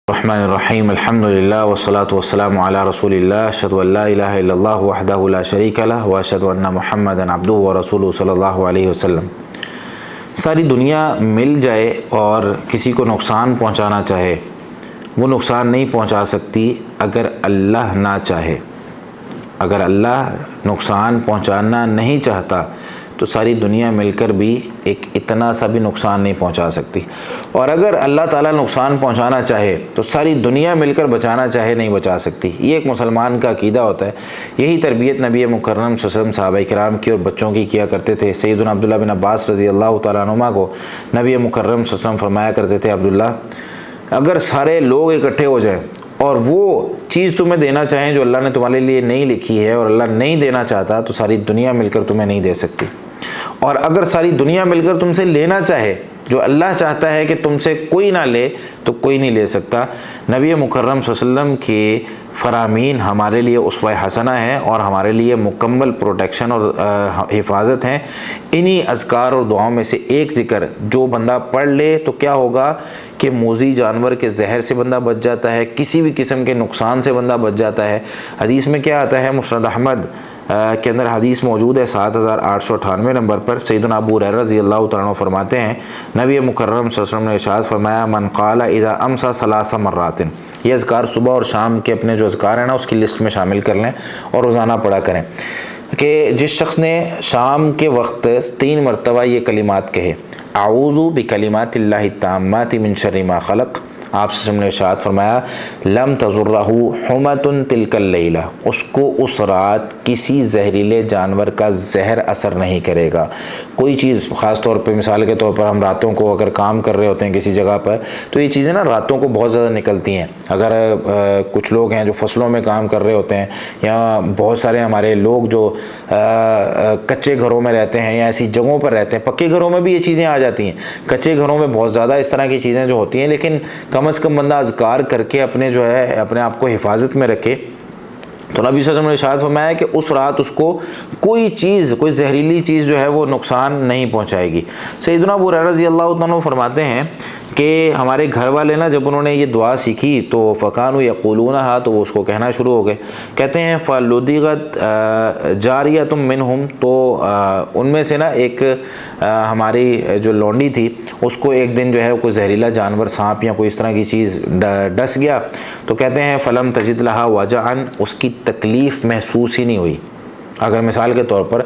الرحمن الرحیم الحمدللہ والصلاة والسلام علی رسول اللہ اشہد ان لا الہ الا اللہ وحدہ لا شریک لہ واشہد ان محمدا عبدہ ورسولہ صلی اللہ علیہ وسلم۔ ساری دنیا مل جائے اور کسی کو نقصان پہنچانا چاہے، وہ نقصان نہیں پہنچا سکتی اگر اللہ نہ چاہے۔ اگر اللہ نقصان پہنچانا نہیں چاہتا تو ساری دنیا مل کر بھی ایک اتنا سا بھی نقصان نہیں پہنچا سکتی، اور اگر اللہ تعالیٰ نقصان پہنچانا چاہے تو ساری دنیا مل کر بچانا چاہے نہیں بچا سکتی۔ یہ ایک مسلمان کا عقیدہ ہوتا ہے۔ یہی تربیت نبی مکرم صلی اللہ علیہ وسلم صحابہ کرام کی اور بچوں کی کیا کرتے تھے۔ سیدنا عبداللہ بن عباس رضی اللہ تعالیٰ عنہما کو نبی مکرم صلی اللہ علیہ وسلم فرمایا کرتے تھے، عبداللہ اگر سارے لوگ اکٹھے ہو جائیں اور وہ چیز تمہیں دینا چاہیں جو اللہ نے تمہارے لیے نہیں لکھی ہے اور اللہ نہیں دینا چاہتا، تو ساری دنیا مل کر تمہیں نہیں دے سکتی، اور اگر ساری دنیا مل کر تم سے لینا چاہے جو اللہ چاہتا ہے کہ تم سے کوئی نہ لے تو کوئی نہیں لے سکتا۔ نبی مکرم صلی اللہ علیہ وسلم کے فرامین ہمارے لیے اسوہ حسنہ ہیں اور ہمارے لیے مکمل پروٹیکشن اور حفاظت ہیں۔ انہی اذکار اور دعاؤں میں سے ایک ذکر جو بندہ پڑھ لے تو کیا ہوگا کہ موذی جانور کے زہر سے بندہ بچ جاتا ہے، کسی بھی قسم کے نقصان سے بندہ بچ جاتا ہے۔ حدیث میں کیا آتا ہے، مسند احمد کے اندر حدیث موجود ہے 7898 نمبر پر۔ سیدنا ابو ہریرہ رضی اللہ تعالیٰ عنہ فرماتے ہیں، نبی مکرم صلی اللہ علیہ وسلم نے ارشاد فرمایا، من قال اذا امسى 3 مرات، یہ اذکار صبح اور شام کے اپنے جو اذکار ہیں نا اس کی لسٹ میں شامل کر لیں اور روزانہ پڑھا کریں، کہ جس شخص نے شام کے وقت 3 مرتبہ یہ کلمات کہے، اعوذ بکلمات اللہ التامات من شر ما خلق، آپ سے ہم نے ارشاد فرمایا، لم تضرہ حمۃ تلک اللیلہ، اس کو اس رات کسی زہریلے جانور کا زہر اثر نہیں کرے گا۔ کوئی چیز خاص طور پہ مثال کے طور پر ہم راتوں کو اگر کام کر رہے ہوتے ہیں کسی جگہ پر، تو یہ چیزیں نا راتوں کو بہت زیادہ نکلتی ہیں۔ اگر کچھ لوگ ہیں جو فصلوں میں کام کر رہے ہوتے ہیں، یا بہت سارے ہمارے لوگ جو کچے گھروں میں رہتے ہیں یا ایسی جگہوں پر رہتے ہیں، پکے گھروں میں بھی یہ چیزیں آ جاتی ہیں، کچے گھروں میں بہت زیادہ اس طرح کی چیزیں جو ہوتی ہیں، لیکن کم از کم بندہ اذکار کر کے اپنے جو ہے اپنے آپ کو حفاظت میں رکھے۔ تو نبی صلی اللہ علیہ وسلم نے ارشاد فرمایا کہ اس رات اس کو کوئی چیز، کوئی زہریلی چیز جو ہے وہ نقصان نہیں پہنچائے گی۔ سیدنا ابو ہریرہ رضی اللہ عنہ فرماتے ہیں کہ ہمارے گھر والے نا جب انہوں نے یہ دعا سیکھی تو فکانوا یقولونہا، تو وہ اس کو کہنا شروع ہو گئے۔ کہتے ہیں فلدغت جاریۃ منہم، تو ان میں سے نا ایک ہماری جو لونڈی تھی، اس کو ایک دن جو ہے کوئی زہریلا جانور، سانپ یا کوئی اس طرح کی چیز ڈس گیا، تو کہتے ہیں فلم تجد لہا وجعا، اس کی تکلیف محسوس ہی نہیں ہوئی۔ اگر مثال کے طور پر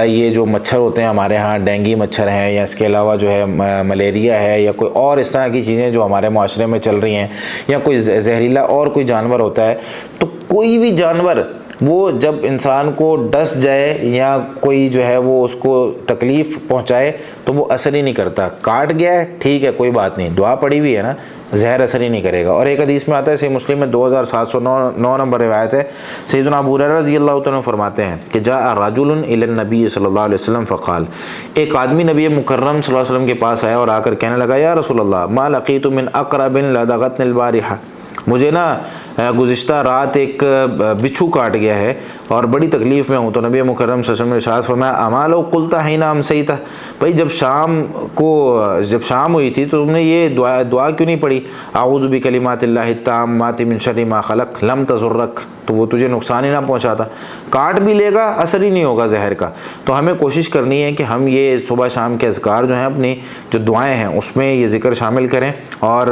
یہ جو مچھر ہوتے ہیں ہمارے ہاں، ڈینگی مچھر ہیں، یا اس کے علاوہ جو ہے ملیریا ہے، یا کوئی اور اس طرح کی چیزیں جو ہمارے معاشرے میں چل رہی ہیں، یا کوئی زہریلا اور کوئی جانور ہوتا ہے، تو کوئی بھی جانور وہ جب انسان کو ڈس جائے یا کوئی جو ہے وہ اس کو تکلیف پہنچائے تو وہ اثر ہی نہیں کرتا۔ کاٹ گیا ہے ٹھیک ہے، کوئی بات نہیں، دعا پڑی ہوئی ہے نا، زہر اثر ہی نہیں کرے گا۔ اور ایک حدیث میں آتا ہے، صحیح مسلم میں 2709 نمبر روایت ہے، سیدنا ابو ہریرہ رضی اللہ تعالیٰ عنہ فرماتے ہیں کہ جاء رجل الی النبی صلی اللہ علیہ وسلم فقال، ایک آدمی نبی مکرم صلی اللہ علیہ وسلم کے پاس آیا اور آ کر کہنے لگا، یا رسول اللہ ما لقیت من اقرب لدغتنی البارحہ، مجھے نا گزشتہ رات ایک بچھو کاٹ گیا ہے اور بڑی تکلیف میں ہوں۔ تو نبی مکرم صلی اللہ علیہ وسلم نے ارشاد فرمایا، اما لو قلت حین امسیت، بھائی جب شام ہوئی تھی تو تم نے یہ دعا کیوں نہیں پڑھی، اعوذ بکلمات اللہ التامات من شر ما خلق لم تضرک، تو وہ تجھے نقصان ہی نہ پہنچاتا۔ کاٹ بھی لے گا اثر ہی نہیں ہوگا زہر کا۔ تو ہمیں کوشش کرنی ہے کہ ہم یہ صبح شام کے اذکار جو ہیں، اپنی جو دعائیں ہیں اس میں یہ ذکر شامل کریں۔ اور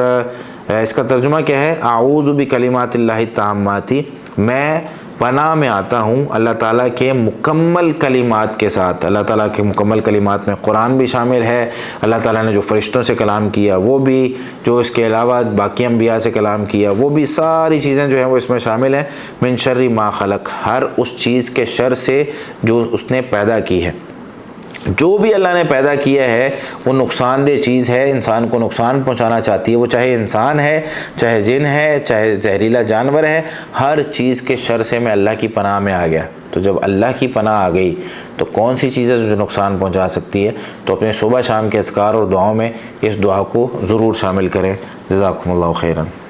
اس کا ترجمہ کیا ہے، اعوذ بکلمات اللہ التامات، میں پناہ میں آتا ہوں اللہ تعالیٰ کے مکمل کلمات کے ساتھ۔ اللہ تعالیٰ کے مکمل کلمات میں قرآن بھی شامل ہے، اللہ تعالیٰ نے جو فرشتوں سے کلام کیا وہ بھی، جو اس کے علاوہ باقی انبیاء سے کلام کیا وہ بھی، ساری چیزیں جو ہیں وہ اس میں شامل ہیں۔ من شر ما خلق، ہر اس چیز کے شر سے جو اس نے پیدا کی ہے۔ جو بھی اللہ نے پیدا کیا ہے وہ نقصان دہ چیز ہے، انسان کو نقصان پہنچانا چاہتی ہے، وہ چاہے انسان ہے، چاہے جن ہے، چاہے زہریلا جانور ہے، ہر چیز کے شر سے میں اللہ کی پناہ میں آ گیا۔ تو جب اللہ کی پناہ آ گئی تو کون سی چیزیں جو نقصان پہنچا سکتی ہے؟ تو اپنے صبح شام کے اذکار اور دعاؤں میں اس دعا کو ضرور شامل کریں۔ جزاکم اللہ خیراً۔